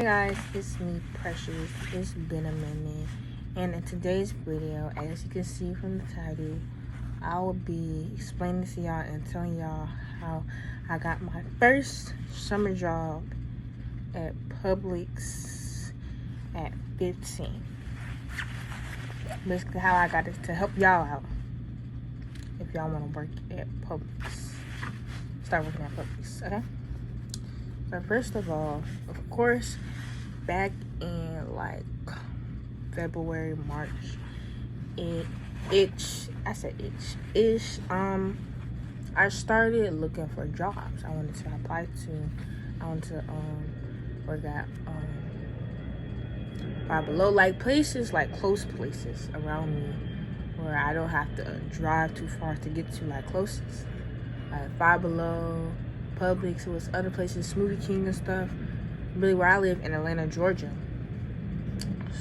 Hey guys, it's me, Precious. It's been a minute, and in today's video, as you can see from the title, I will be explaining to y'all and telling y'all how I got my first summer job at Publix at 15. Basically, how I got it to help y'all out if y'all want to work at Publix. Start working at Publix, okay? So first of all, of course, back in like February, March, I started looking for jobs. I wanted to work at Five Below, like places, like close places around me where I don't have to drive too far to get to, like closest. Like Five Below, Publix, it was other places, Smoothie King and stuff. Really, where I live in Atlanta, Georgia.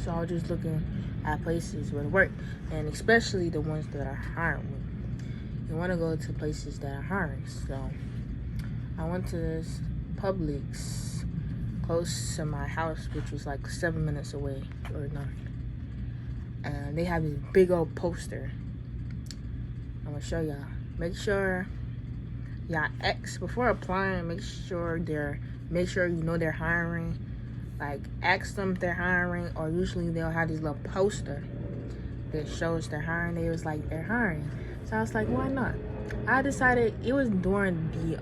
So I was just looking at places where to work, and especially the ones that are hiring me. You want to go to places that are hiring. So I went to this Publix close to my house, which was like 7 minutes away, or 9. And they have this big old poster. I'm gonna show y'all. Make sure y'all before applying. Make sure you know they're hiring. Like, ask them if they're hiring, or usually they'll have this little poster that shows they're hiring. They was like, they're hiring. So I was like, why not? I decided it was during the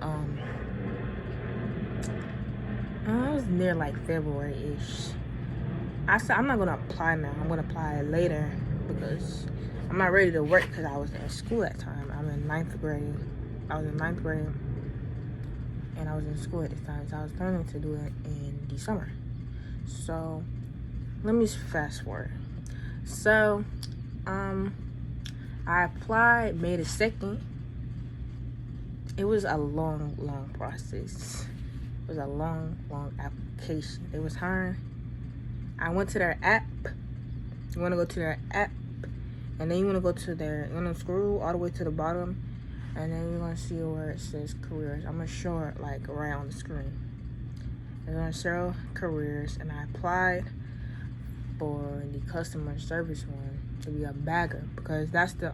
it was near like February-ish. I said, I'm not gonna apply now. I'm gonna apply later because I'm not ready to work because I was in school at the time. I'm in 9th grade. I was in 9th grade. And I was in school at this time, so I was planning to do it in December. So let me fast forward. So I applied May the 2nd. It was a long process. It was a long application. It was hiring. I went to their app. You want to go to their app, and then you want to scroll all the way to the bottom. And then you're going to see where it says careers. I'm going to show it like right on the screen. It's going to show careers. And I applied for the customer service one to be a bagger. Because that's the,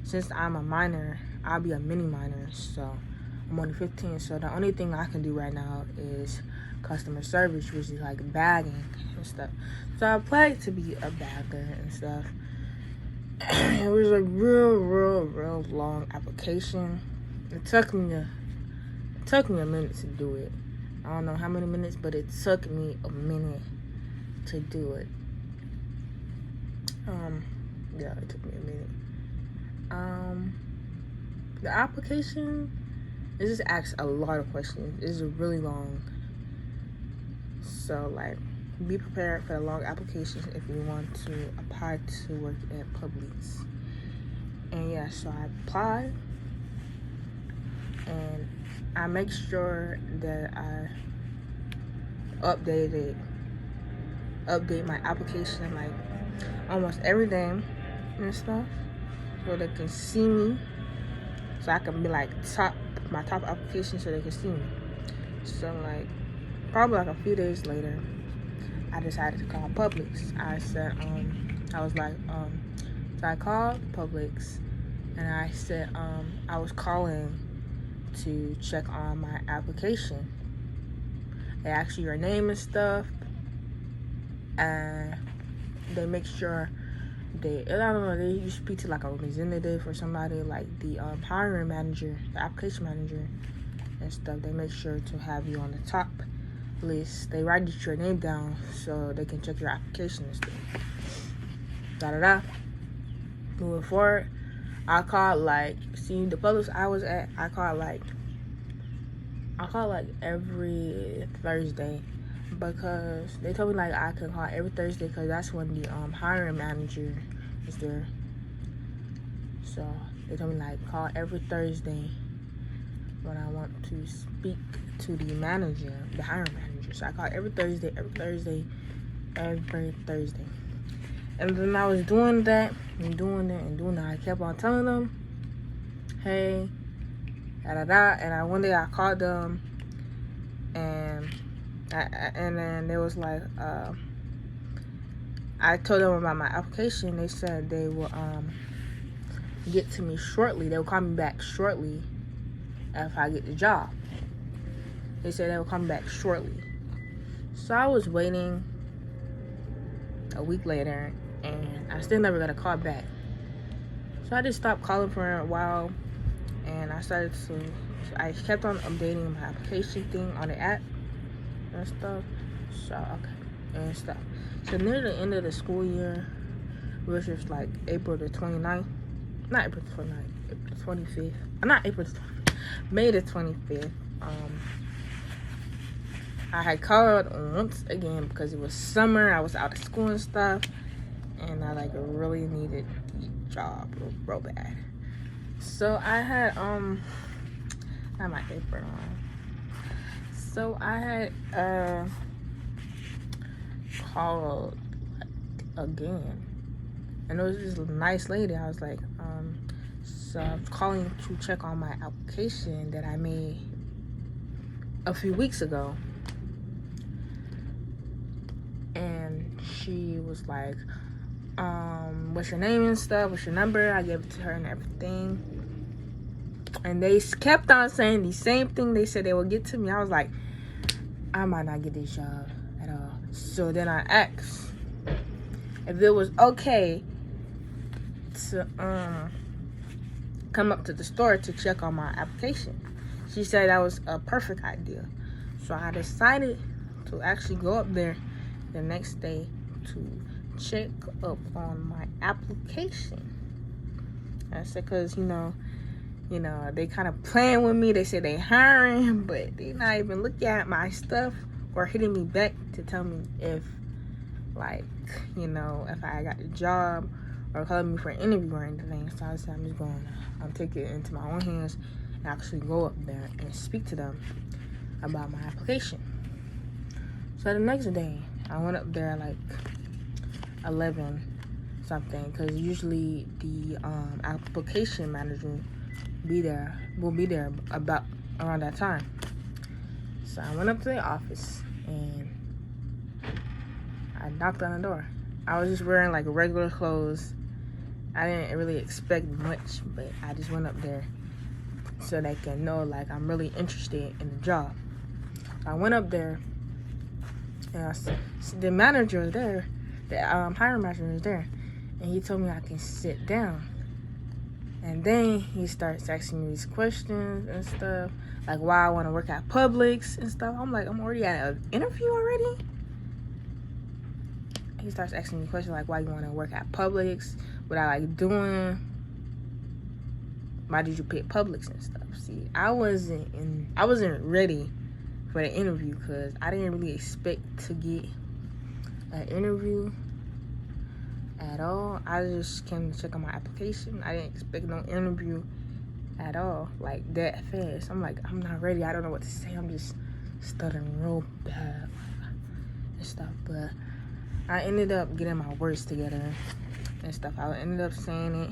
since I'm a minor, I'll be a mini minor. So I'm only 15. So the only thing I can do right now is customer service, which is like bagging and stuff. So I applied to be a bagger and stuff. It was a real long application. It took me a minute to do it. I don't know how many minutes, but it took me a minute to do it. Yeah, it took me a minute. The application, it just asks a lot of questions. It's really long. So like, be prepared for the long applications if you want to apply to work at Publix. And yeah, so I applied, and I make sure that I update my application like almost every day and stuff, so they can see me, so I can be like my top application, so they can see me. So like, probably like a few days later, I decided to call Publix. So I called Publix, and I said I was calling to check on my application. They ask you your name and stuff, and they make sure they you speak to like a representative or somebody, like the hiring manager, the application manager and stuff. They make sure to have you on the top list. They write your name down so they can check your application and stuff. Moving forward, I called the Publix I was at. I called like every Thursday, because they told me like I could call every Thursday because that's when the hiring manager is there. So they told me like call every Thursday when I want to speak to the manager, the hiring manager. So I called every Thursday. And then I was doing that and doing that. I kept on telling them, hey, And one day I called them, and And then they was like, I told them about my application. They said they will get to me shortly. They will call me back shortly if I get the job. They said they will come back shortly. So I was waiting a week later, and I still never got a call back. So I just stopped calling for a while, and I kept on updating my application thing on the app and stuff. So near the end of the school year, which was like April the 29th, not April the 29th, April the 25th, not April the 25th, May the 25th, I had called once again because it was summer, I was out of school and stuff, and I like really needed the job real bad. So I had my apron on. So I had called again, and it was this nice lady. I was like, so I was calling to check on my application that I made a few weeks ago. And she was like, what's your name and stuff, what's your number? I gave it to her and everything. And they kept on saying the same thing. They said they would get to me. I was like, I might not get this job at all. So then I asked if it was okay to come up to the store to check on my application. She said that was a perfect idea. So I decided to actually go up there the next day to check up on my application. I said, cause you know, they kind of playing with me. They say they hiring, but they not even looking at my stuff or hitting me back to tell me if, like, if I got the job or calling me for an interview or anything. So I said, I'm just going to take it into my own hands and actually go up there and speak to them about my application. So the next day, I went up there like 11 something, because usually the application manager will be there about around that time. So I went up to the office and I knocked on the door. I was just wearing like regular clothes. I didn't really expect much, but I just went up there so they can know like I'm really interested in the job. I went up there and the manager was there, the hiring manager was there, and he told me I can sit down. And then he starts asking me these questions and stuff, like why I want to work at Publix and stuff. I'm like, I'm already at an interview already? He starts asking me questions like why you want to work at Publix, what I like doing, why did you pick Publix and stuff. See, I wasn't ready for the interview because I didn't really expect to get an interview at all. I just came to check on my application. I didn't expect no interview at all, like that fast. I'm like, I'm not ready. I don't know what to say. I'm just stuttering real bad and stuff. But I ended up getting my words together and stuff. I ended up saying it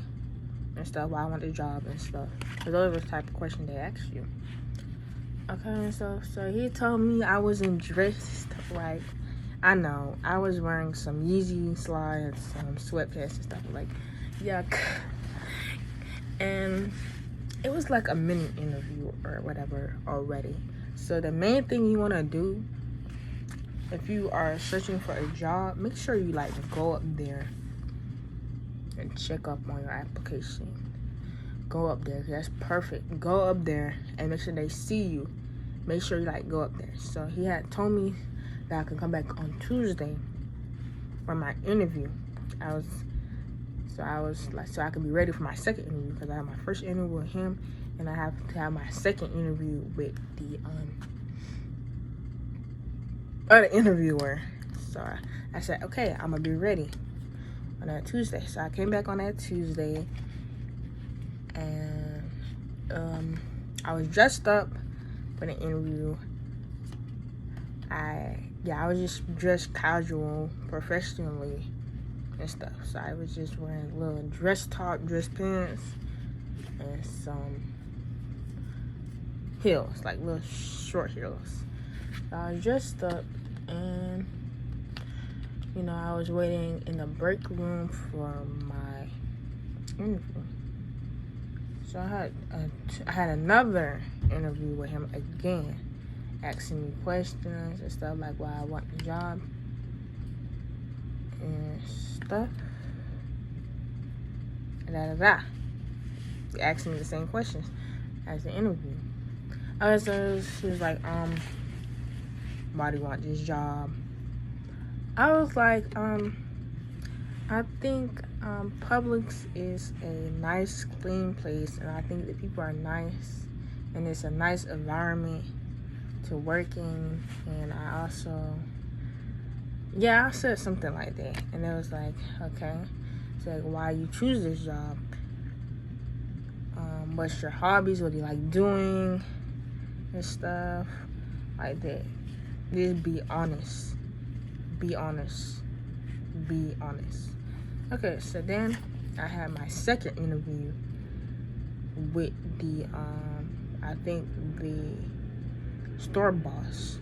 and stuff, why I want the job and stuff. Because those were the type of questions they ask you. Okay, and so he told me I wasn't dressed right. I know. I was wearing some Yeezy slides, some sweatpants and stuff. Like, yuck. And it was like a mini interview or whatever already. So the main thing you want to do if you are searching for a job, make sure you like go up there and check up on your application. Go up there. That's perfect. Go up there and make sure they see you. Make sure you like go up there. So he had told me that I could come back on Tuesday for my interview. So I could be ready for my second interview, because I have my first interview with him and I have to have my second interview with the other interviewer. So I said, okay, I'm gonna be ready on that Tuesday. So I came back on that Tuesday and I was dressed up for the interview. I was just dressed casual, professionally and stuff. So I was just wearing a little dress top, dress pants, and some heels, like little short heels. I was dressed up, and I was waiting in the break room for my interview. So I had another interview with him again, asking me questions and stuff like why I want the job and stuff. He asked me the same questions as the interview. So he was like, why do you want this job? I was like, I think Publix is a nice, clean place, and I think the people are nice, and it's a nice environment to work in. And I said something like that, and it was like, okay. It's like, why you choose this job? What's your hobbies? What do you like doing? And stuff like that. Just be honest. Be honest. Be honest. Okay, so then I had my second interview with the I think the store boss.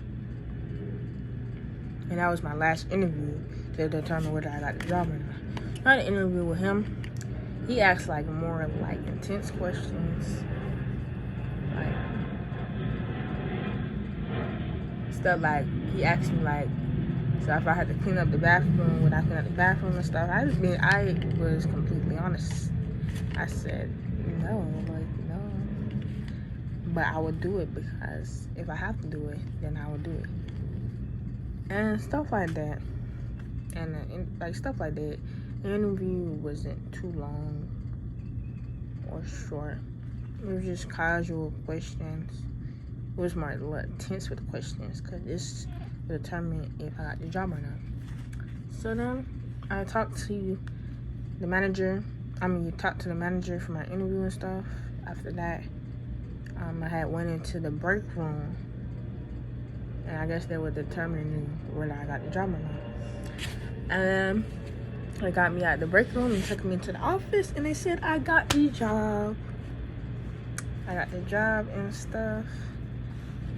And that was my last interview to determine whether I got the job or not. I had an interview with him. He asked like more of like intense questions. Like stuff like he asked me like, so if I had to clean up the bathroom, would I clean up the bathroom and stuff? I was completely honest. I said no. But I would do it because if I have to do it, then I would do it. And stuff like that. And like stuff like that. The interview wasn't too long or short. It was just casual questions. It was more intense with the questions because this would determine if I got the job or not. So then I talked to the manager. Talked to the manager for my interview and stuff. After that, I had went into the break room, and I guess they were determining whether I got the job or not. And they got me out of the break room and took me to the office, and they said I got the job. I got the job and stuff.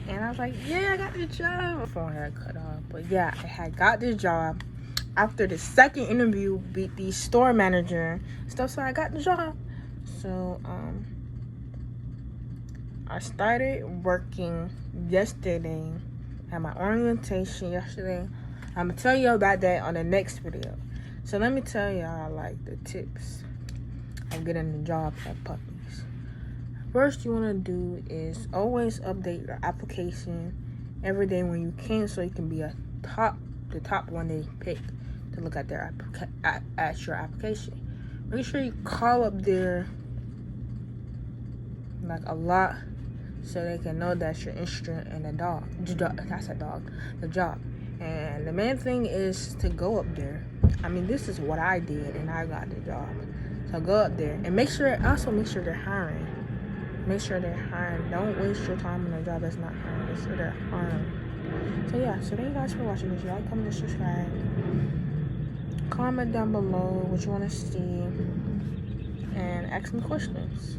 And I was like, yeah, I got the job. My phone had cut off. But yeah, I had got the job after the second interview with the store manager and stuff. So I got the job. So I started working yesterday. I had my orientation yesterday. I'm going to tell you about that on the next video. So let me tell y'all like the tips of getting the job at Publix. First you want to do is always update your application every day when you can, so you can be the top one they pick to look at their at your application. Make sure you call up there like a lot so they can know that you're interested in the job. And the main thing is to go up there. This is what I did, and I got the job. So go up there and make sure they're hiring. Make sure they're hiring. Don't waste your time on a job that's not hiring. Make sure they're hiring. So yeah, so thank you guys for watching this. Like, comment, and subscribe. Comment down below what you want to see, and ask me questions.